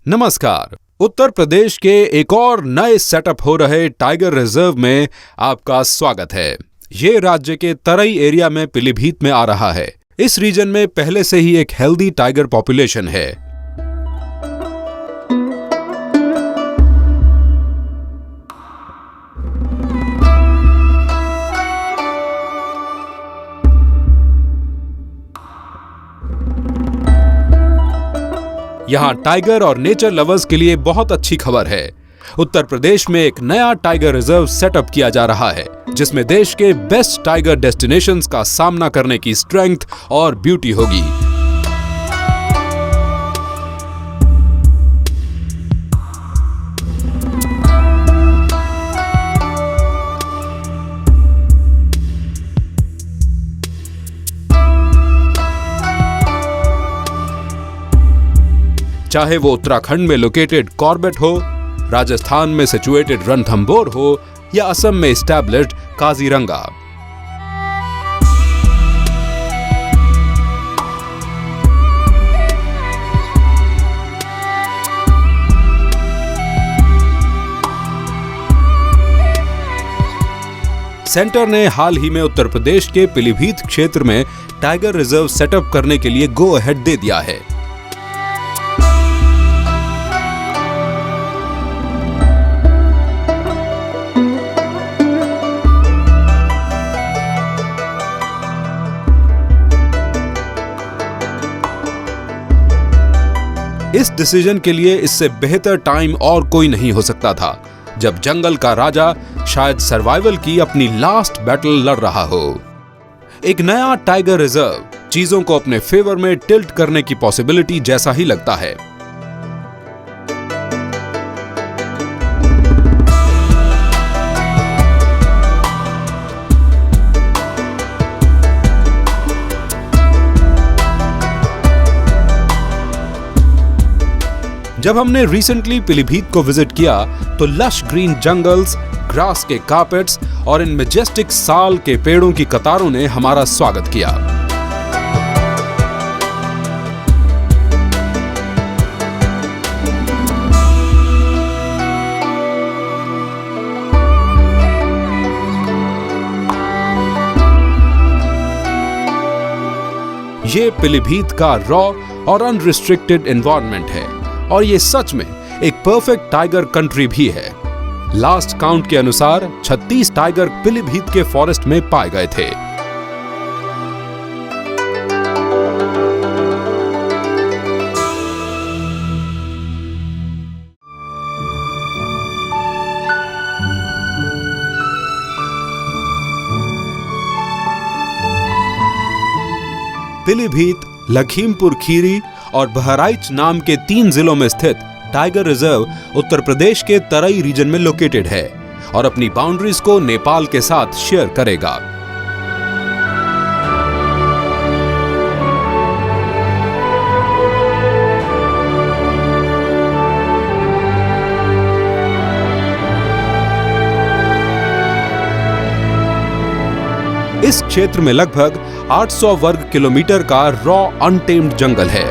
नमस्कार। उत्तर प्रदेश के एक और नए सेटअप हो रहे टाइगर रिजर्व में आपका स्वागत है। ये राज्य के तराई एरिया में पीलीभीत में आ रहा है। इस रीजन में पहले से ही एक हेल्दी टाइगर पॉपुलेशन है। यहाँ टाइगर और नेचर लवर्स के लिए बहुत अच्छी खबर है। उत्तर प्रदेश में एक नया टाइगर रिजर्व सेटअप किया जा रहा है, जिसमें देश के बेस्ट टाइगर डेस्टिनेशंस का सामना करने की स्ट्रेंथ और ब्यूटी होगी। चाहे वो उत्तराखंड में लोकेटेड कॉर्बेट हो, राजस्थान में सिचुएटेड रणथंभौर हो या असम में एस्टैब्लिश्ड काजीरंगा। सेंटर ने हाल ही में उत्तर प्रदेश के पीलीभीत क्षेत्र में टाइगर रिजर्व सेटअप करने के लिए गो अहेड दे दिया है। इस डिसीजन के लिए इससे बेहतर टाइम और कोई नहीं हो सकता था, जब जंगल का राजा शायद सर्वाइवल की अपनी लास्ट बैटल लड़ रहा हो। एक नया टाइगर रिजर्व चीजों को अपने फेवर में टिल्ट करने की पॉसिबिलिटी जैसा ही लगता है। जब हमने रिसेंटली पीलीभीत को विजिट किया तो लश ग्रीन जंगल्स, ग्रास के कार्पेट्स और इन मैजेस्टिक साल के पेड़ों की कतारों ने हमारा स्वागत किया। ये पीलीभीत का रॉ और अनरिस्ट्रिक्टेड एनवायरनमेंट है, और ये सच में एक परफेक्ट टाइगर कंट्री भी है। लास्ट काउंट के अनुसार 36 टाइगर पीलीभीत के फॉरेस्ट में पाए गए थे। पीलीभीत, लखीमपुर खीरी और बहराइच नाम के 3 जिलों में स्थित टाइगर रिजर्व उत्तर प्रदेश के तराई रीजन में लोकेटेड है और अपनी बाउंड्रीज को नेपाल के साथ शेयर करेगा। इस क्षेत्र में लगभग 800 वर्ग किलोमीटर का रॉ अनटेम्ड जंगल है।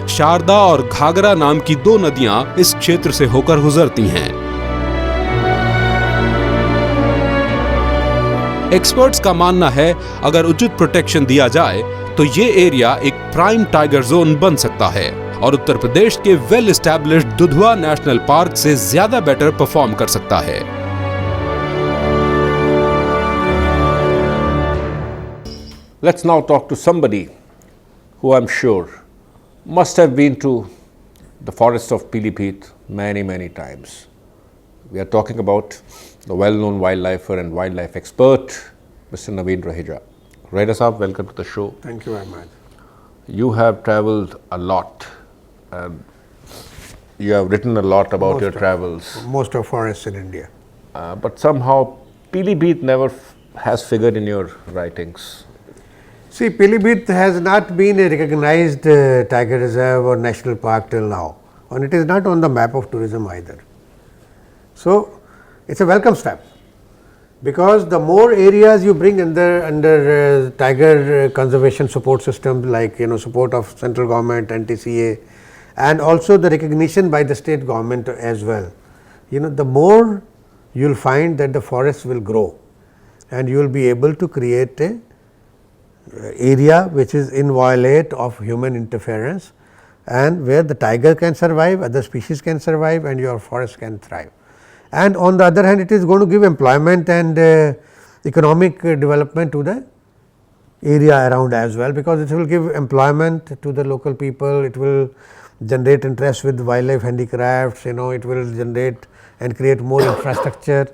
शारदा और घाघरा नाम की 2 नदियां इस क्षेत्र से होकर गुजरती हैं। एक्सपर्ट्स का मानना है, अगर उचित प्रोटेक्शन दिया जाए तो ये एरिया एक प्राइम टाइगर जोन बन सकता है और उत्तर प्रदेश के well established Dudhwa national park से ज्यादा बेटर परफॉर्म कर सकता है। Let's now talk to somebody who I'm sure must have been to the forests of Piliphit many times. We are talking about the well-known wildlifer and wildlife expert, Mr. Naveen Raheja. Raheja Saab, welcome to the show. Thank you very much. You have traveled a lot and you have written a lot about your travels. Most of forests in India. But somehow Piliphit never has figured in your writings. See, Piliphit has not been a recognized tiger reserve or national park till now, and it is not on the map of tourism either. So, it's a welcome step. because the more areas you bring under tiger conservation support system, like support of central government, NTCA, and also the recognition by the state government as well, the more you will find that the forests will grow, and you will be able to create a area which is inviolate of human interference, and where the tiger can survive, other species can survive, and your forest can thrive. And on the other hand, it is going to give employment and economic development to the area around as well, because it will give employment to the local people, it will generate interest with wildlife handicrafts, it will generate and create more infrastructure.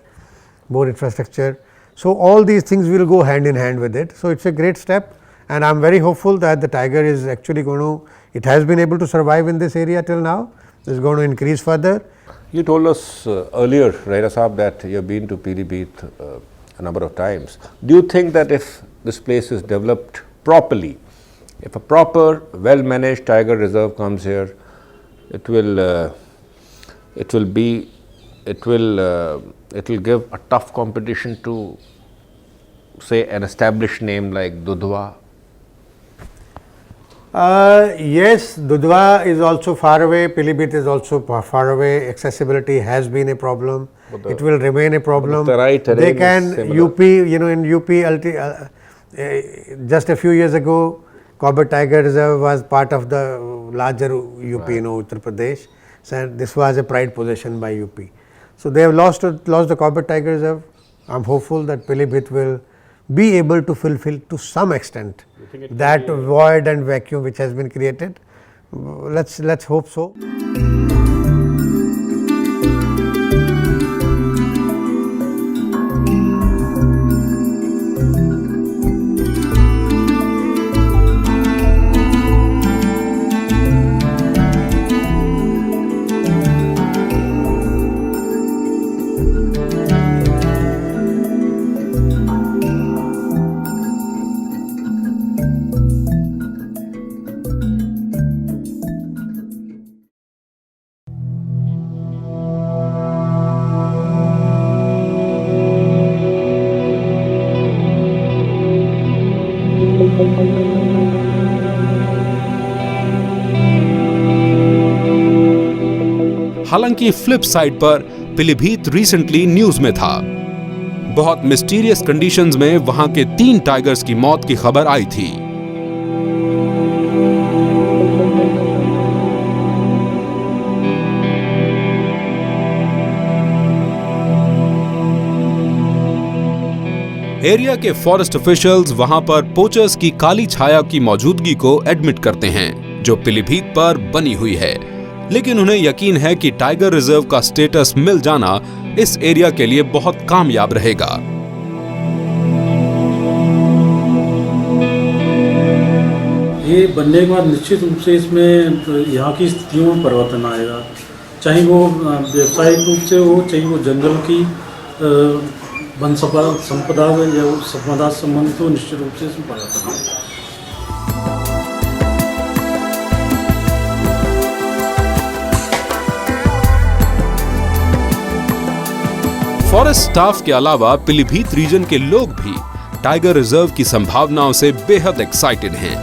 So, all these things will go hand in hand with it. So, it is a great step, and I am very hopeful that the tiger is actually going to, it has been able to survive in this area till now, it is going to increase further. You told us earlier, Raina Saab, that you have been to Pilibhit a number of times. Do you think that if this place is developed properly, if a proper, well-managed tiger reserve comes here, it will give a tough competition to, say, an established name like Dudhwa? Yes, Dudhwa is also far away, Pilibhit is also far away, accessibility has been a problem, it will remain a problem. They can, UP, in UP, just a few years ago, Corbett Tiger Reserve was part of the larger UP, Uttar Pradesh, so this was a pride possession by UP. So, they have lost the Corbett Tiger Reserve. I am hopeful that Pilibhit will be able to fulfill to some extent that void and vacuum which has been created. Let's hope so. हालांकि flip side पर Pilibhit recently news में था। बहुत mysterious conditions में वहां के 3 tigers की मौत की खबर आई थी। एरिया के फॉरेस्ट ऑफिशियल्स वहां पर पोचर्स की काली छाया की मौजूदगी को एडमिट करते हैं, जो पीलीभीत पर बनी हुई है, लेकिन उन्हें यकीन है कि टाइगर रिजर्व का स्टेटस मिल जाना इस एरिया के लिए बहुत कामयाब रहेगा। ये बनने के बाद निश्चित रूप से इसमें यहाँ की स्थितियों में परिवर्तन आएगा, चाहे वो व्यावसायिक रूप से हो, चाहे वो जंगल की वन संपदा या संपदा संबंधित हो, निश्चित रूप से इसमें परिवर्तन आएगा। फॉरेस्ट स्टाफ के अलावा पीलीभीत रीजन के लोग भी टाइगर रिजर्व की संभावनाओं से बेहद एक्साइटेड हैं।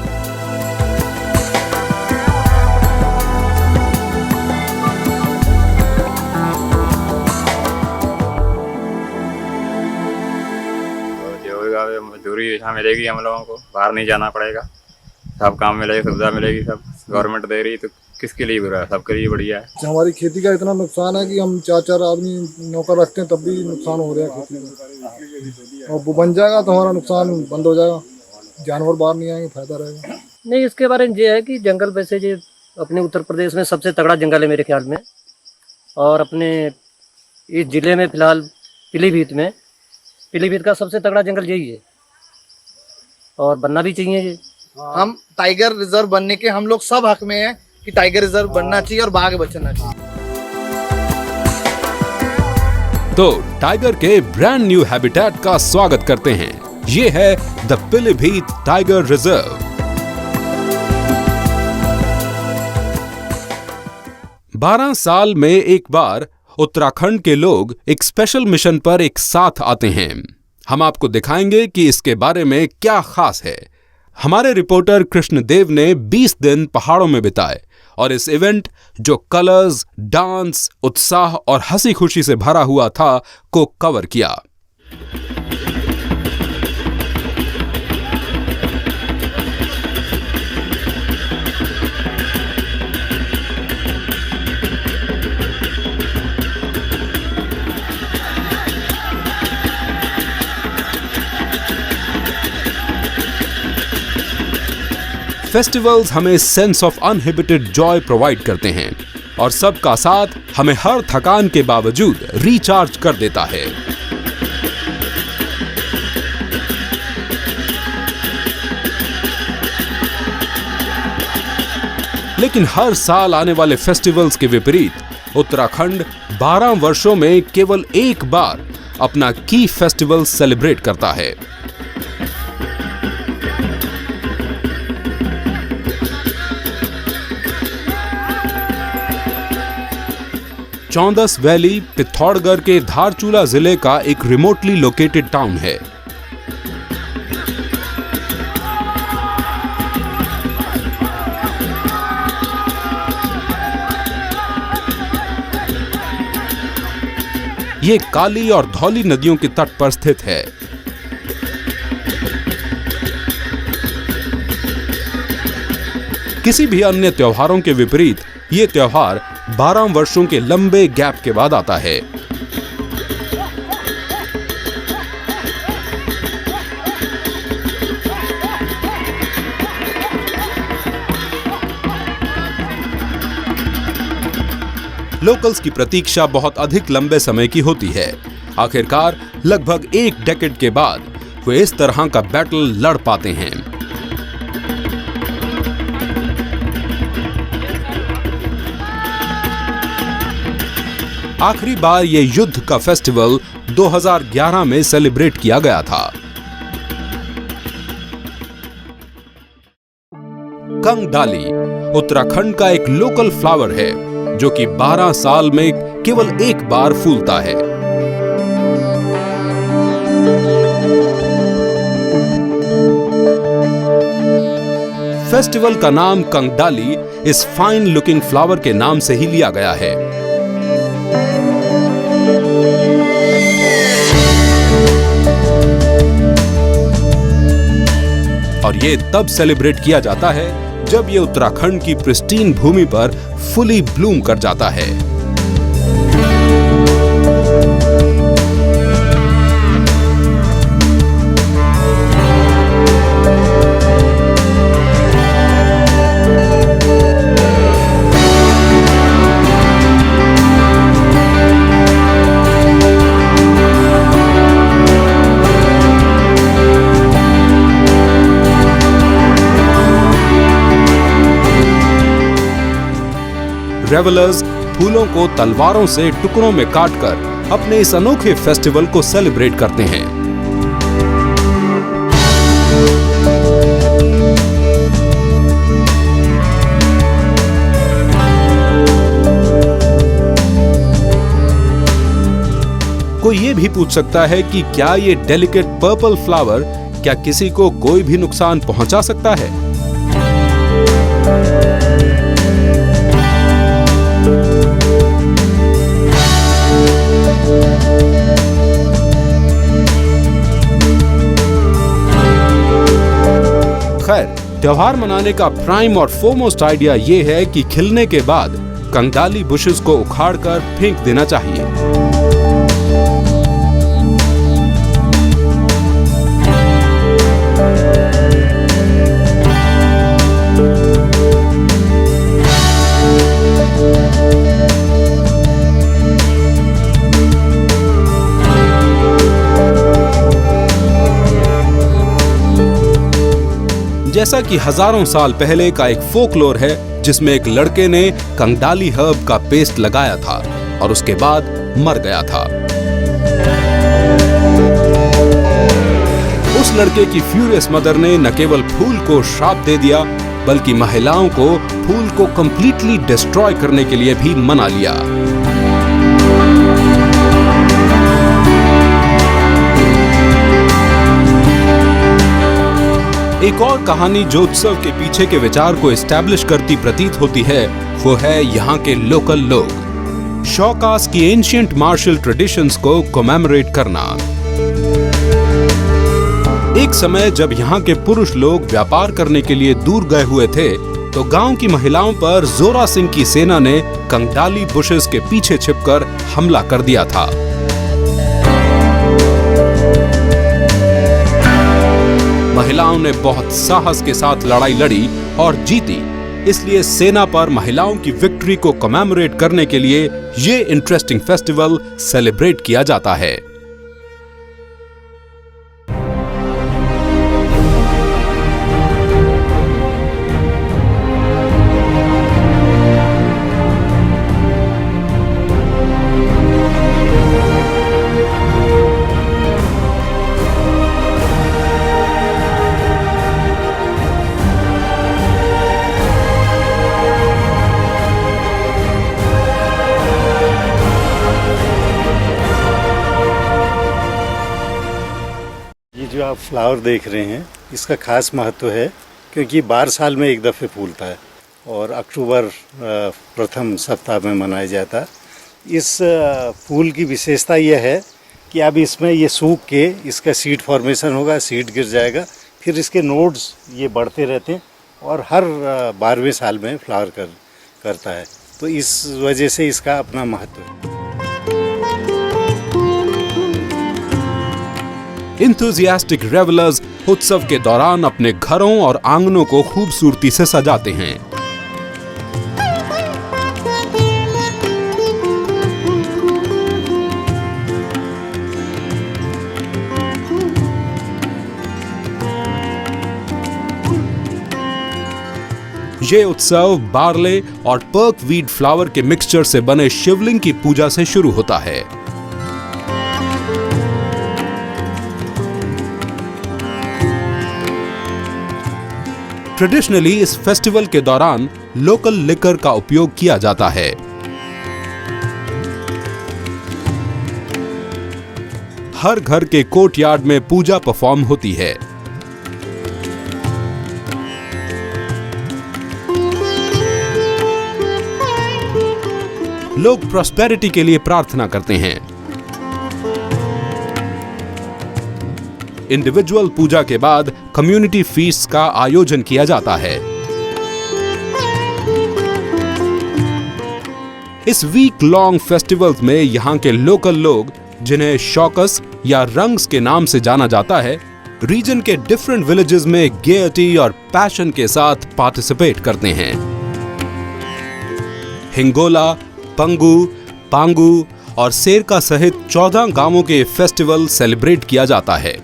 जो होगा मजदूरी यहाँ मिलेगी, हम लोगों को बाहर नहीं जाना पड़ेगा, सब काम मिलेगी, सुविधा मिलेगी, सब गवर्नमेंट दे रही, तो किसके लिए बुरा है? सबके लिए बढ़िया है। हमारी खेती का इतना नुकसान है कि हम 4-4 आदमी नौकर रखते हैं तब भी नुकसान हो रहा है खेती में, और वो बन जाएगा तो हमारा नुकसान बंद हो जाएगा, जानवर बाहर नहीं आएंगे, फायदा रहेगा। नहीं, इसके बारे में ये है कि जंगल वैसे ये अपने उत्तर प्रदेश में सबसे तगड़ा जंगल है मेरे ख्याल में, और अपने इस जिले में फिलहाल पीलीभीत का सबसे तगड़ा जंगल यही है, और बनना भी चाहिए ये। हम टाइगर रिजर्व बनने के हम लोग सब हक में हैं कि टाइगर रिजर्व बनना चाहिए और बाघ बचना चाहिए। तो टाइगर के ब्रांड न्यू हैबिटेट का स्वागत करते हैं। ये है द पीलीभीत टाइगर रिजर्व। 12 साल में एक बार उत्तराखंड के लोग एक स्पेशल मिशन पर एक साथ आते हैं। हम आपको दिखाएंगे कि इसके बारे में क्या खास है। हमारे रिपोर्टर कृष्णदेव ने 20 दिन पहाड़ों में बिताए और इस इवेंट, जो कलर्स, डांस, उत्साह और हंसी खुशी से भरा हुआ था, को कवर किया। फेस्टिवल्स हमें सेंस ऑफ अनहिबिटेड जॉय प्रोवाइड करते हैं और सबका साथ हमें हर थकान के बावजूद रिचार्ज कर देता है। लेकिन हर साल आने वाले फेस्टिवल्स के विपरीत उत्तराखंड 12 वर्षों में केवल एक बार अपना की फेस्टिवल सेलिब्रेट करता है। चौंदस वैली पिथौरागढ़ के धारचूला जिले का एक रिमोटली लोकेटेड टाउन है। ये काली और धौली नदियों के तट पर स्थित है। किसी भी अन्य त्योहारों के विपरीत ये त्योहार 12 वर्षों के लंबे गैप के बाद आता है। लोकल्स की प्रतीक्षा बहुत अधिक लंबे समय की होती है। आखिरकार लगभग एक डेकेड के बाद वे इस तरह का बैटल लड़ पाते हैं। आखिरी बार यह युद्ध का फेस्टिवल 2011 में सेलिब्रेट किया गया था। कंगडाली उत्तराखंड का एक लोकल फ्लावर है जो कि 12 साल में केवल एक बार फूलता है। फेस्टिवल का नाम कंगडाली इस फाइन लुकिंग फ्लावर के नाम से ही लिया गया है। और ये तब सेलिब्रेट किया जाता है जब ये उत्तराखंड की प्रिस्टीन भूमि पर फुली ब्लूम कर जाता है। रेवलर्स फूलों को तलवारों से टुकड़ों में काटकर अपने इस अनोखे फेस्टिवल को सेलिब्रेट करते हैं। कोई ये भी पूछ सकता है कि क्या ये डेलिकेट पर्पल फ्लावर क्या किसी को कोई भी नुकसान पहुंचा सकता है? खैर, त्योहार मनाने का प्राइम और फोरमोस्ट आइडिया ये है कि खिलने के बाद कंगडाली बुशेस को उखाड़कर फेंक देना चाहिए। जैसा कि हजारों साल पहले का एक फोकलोर है जिसमें एक लड़के ने कंगडाली हर्ब का पेस्ट लगाया था और उसके बाद मर गया था। उस लड़के की फ्यूरियस मदर ने न केवल फूल को श्राप दे दिया बल्कि महिलाओं को फूल को कंप्लीटली डिस्ट्रॉय करने के लिए भी मना लिया। एक और कहानी जो उत्सव के पीछे के विचार को एस्टैब्लिश करती प्रतीत होती है वो है यहाँ के लोकल लोग। शौकास की एंशिएंट मार्शल ट्रेडिशंस को कमेमोरेट करना। एक समय जब यहाँ के पुरुष लोग व्यापार करने के लिए दूर गए हुए थे तो गांव की महिलाओं पर जोरा सिंह की सेना ने कंगडाली बुशेस के पीछे छिपकर हमला कर दिया था। महिलाओं ने बहुत साहस के साथ लड़ाई लड़ी और जीती। इसलिए सेना पर महिलाओं की विक्ट्री को कमेमोरेट करने के लिए ये इंटरेस्टिंग फेस्टिवल सेलिब्रेट किया जाता है। जो आप फ्लावर देख रहे हैं इसका खास महत्व है क्योंकि 12 साल में एक दफ़े फूलता है और अक्टूबर प्रथम सप्ताह में मनाया जाता है। इस फूल की विशेषता यह है कि अब इसमें ये सूख के इसका सीड फॉर्मेशन होगा, सीड गिर जाएगा, फिर इसके नोड्स ये बढ़ते रहते हैं और हर 12वें साल में फ्लावर करता है। तो इस वजह से इसका अपना महत्व है। इंथुजियास्टिक रेवलर्स उत्सव के दौरान अपने घरों और आंगनों को खूबसूरती से सजाते हैं। ये उत्सव बार्ले और पर्कवीड फ्लावर के मिक्सचर से बने शिवलिंग की पूजा से शुरू होता है। ट्रेडिशनली इस फेस्टिवल के दौरान लोकल लिकर का उपयोग किया जाता है। हर घर के कोर्टयार्ड में पूजा परफॉर्म होती है। लोग प्रॉस्पेरिटी के लिए प्रार्थना करते हैं। इंडिविजुअल पूजा के बाद कम्युनिटी फीस्ट का आयोजन किया जाता है। इस वीक लॉन्ग फेस्टिवल्स में यहाँ के लोकल लोग, जिन्हें शौकस या रंग्स के नाम से जाना जाता है, रीजन के डिफरेंट विलेजेस में गेयटी और पैशन के साथ पार्टिसिपेट करते हैं। हिंगोला, पंगू, पांगू और सेरका सहित 14 गांवों के फेस्टिवल सेलिब्रेट किया जाता है।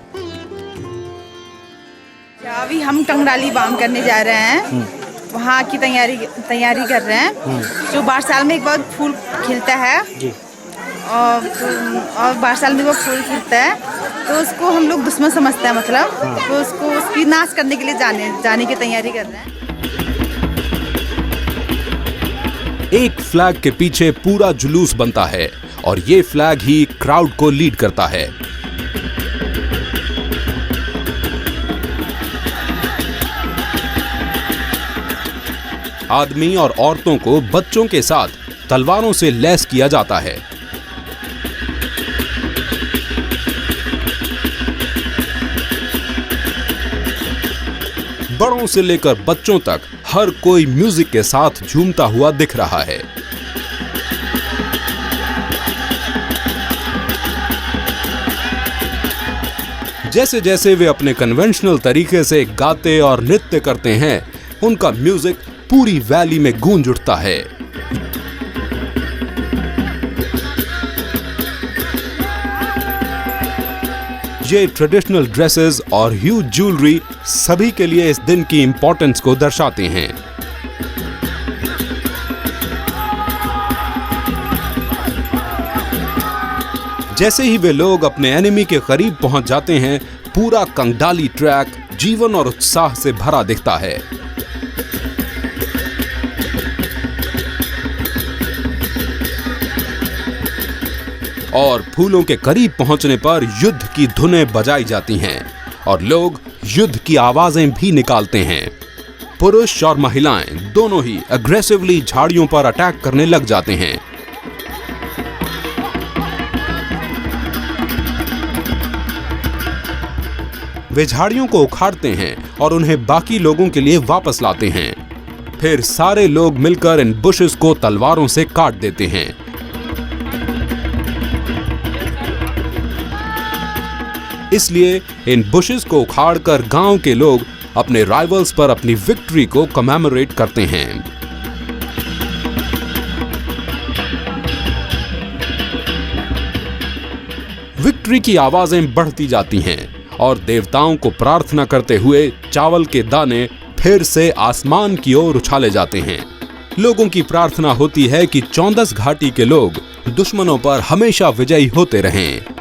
अभी हम कंगडाली बाम करने जा रहे हैं, वहाँ की तैयारी कर रहे हैं। जो 12 साल में एक बार फूल खिलता है और 12 साल में एक बार फूल खिलता है, तो उसको हम लोग दुश्मन समझते हैं, मतलब तो उसको उसकी नाश करने के लिए जाने की तैयारी कर रहे हैं। एक फ्लैग के पीछे पूरा जुलूस बनता है और ये फ्लैग ही क्राउड को लीड करता है। आदमी और औरतों को बच्चों के साथ तलवारों से लैस किया जाता है। बड़ों से लेकर बच्चों तक हर कोई म्यूजिक के साथ झूमता हुआ दिख रहा है। जैसे जैसे वे अपने कन्वेंशनल तरीके से गाते और नृत्य करते हैं, उनका म्यूजिक पूरी वैली में गूंज उठता है। ये ट्रेडिशनल ड्रेसेस और ह्यूज ज्वेलरी सभी के लिए इस दिन की इंपॉर्टेंस को दर्शाते हैं। जैसे ही वे लोग अपने एनिमी के करीब पहुंच जाते हैं, पूरा कंगडाली ट्रैक जीवन और उत्साह से भरा दिखता है। और फूलों के करीब पहुंचने पर युद्ध की धुनें बजाई जाती हैं और लोग युद्ध की आवाजें भी निकालते हैं। पुरुष और महिलाएं दोनों ही अग्रेसिवली झाड़ियों पर अटैक करने लग जाते हैं। वे झाड़ियों को उखाड़ते हैं और उन्हें बाकी लोगों के लिए वापस लाते हैं। फिर सारे लोग मिलकर इन बुशेस को तलवारों से काट देते हैं। इसलिए इन बुशेस को उखाड़कर गांव के लोग अपने राइवल्स पर अपनी विक्ट्री को कमेमोरेट करते हैं। विक्ट्री की आवाजें बढ़ती जाती हैं और देवताओं को प्रार्थना करते हुए चावल के दाने फिर से आसमान की ओर उछाले जाते हैं। लोगों की प्रार्थना होती है कि 14 घाटी के लोग दुश्मनों पर हमेशा विजयी होते रहें।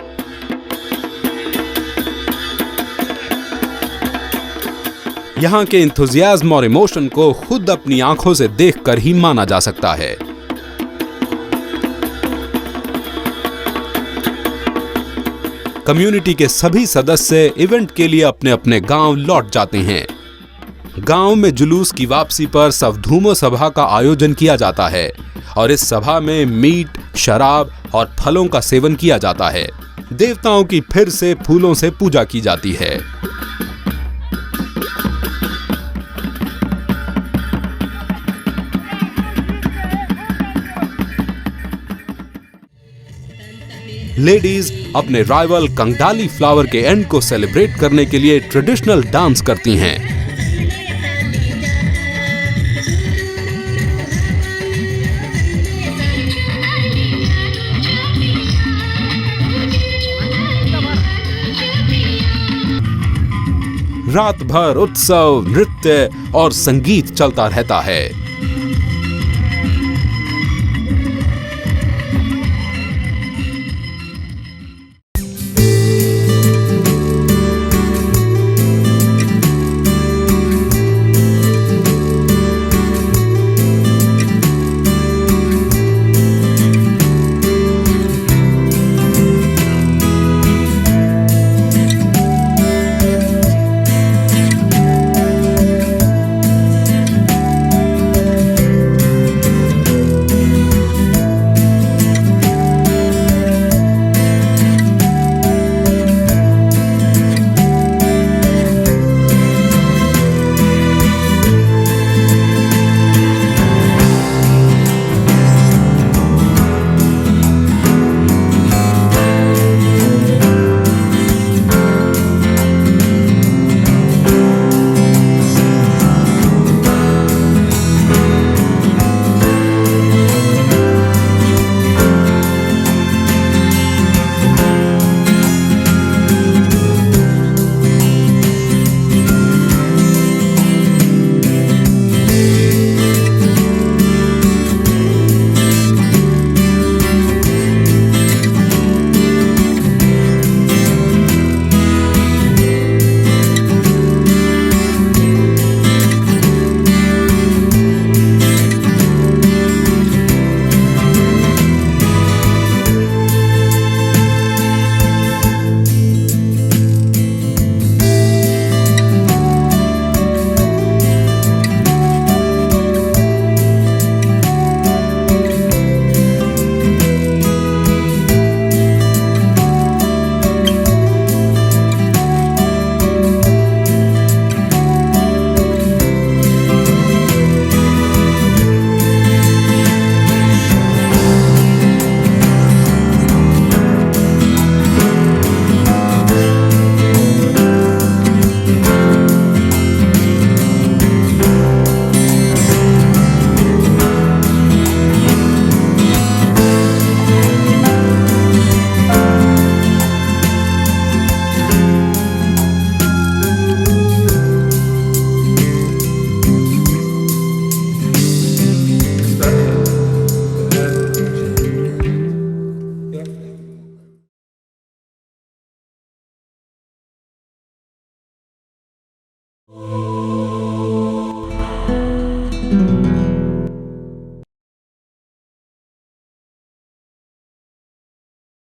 यहाँ के इंथुजियाज्म और इमोशन को खुद अपनी आंखों से देखकर ही माना जा सकता है। कम्युनिटी के सभी सदस्य इवेंट के लिए अपने अपने गांव लौट जाते हैं। गांव में जुलूस की वापसी पर सवधूमो सभा का आयोजन किया जाता है और इस सभा में मीट, शराब और फलों का सेवन किया जाता है। देवताओं की फिर से फूलों से पूजा की जाती है। लेडीज अपने राइवल कंगडाली फ्लावर के एंड को सेलिब्रेट करने के लिए ट्रेडिशनल डांस करती हैं। रात भर उत्सव, नृत्य और संगीत चलता रहता है।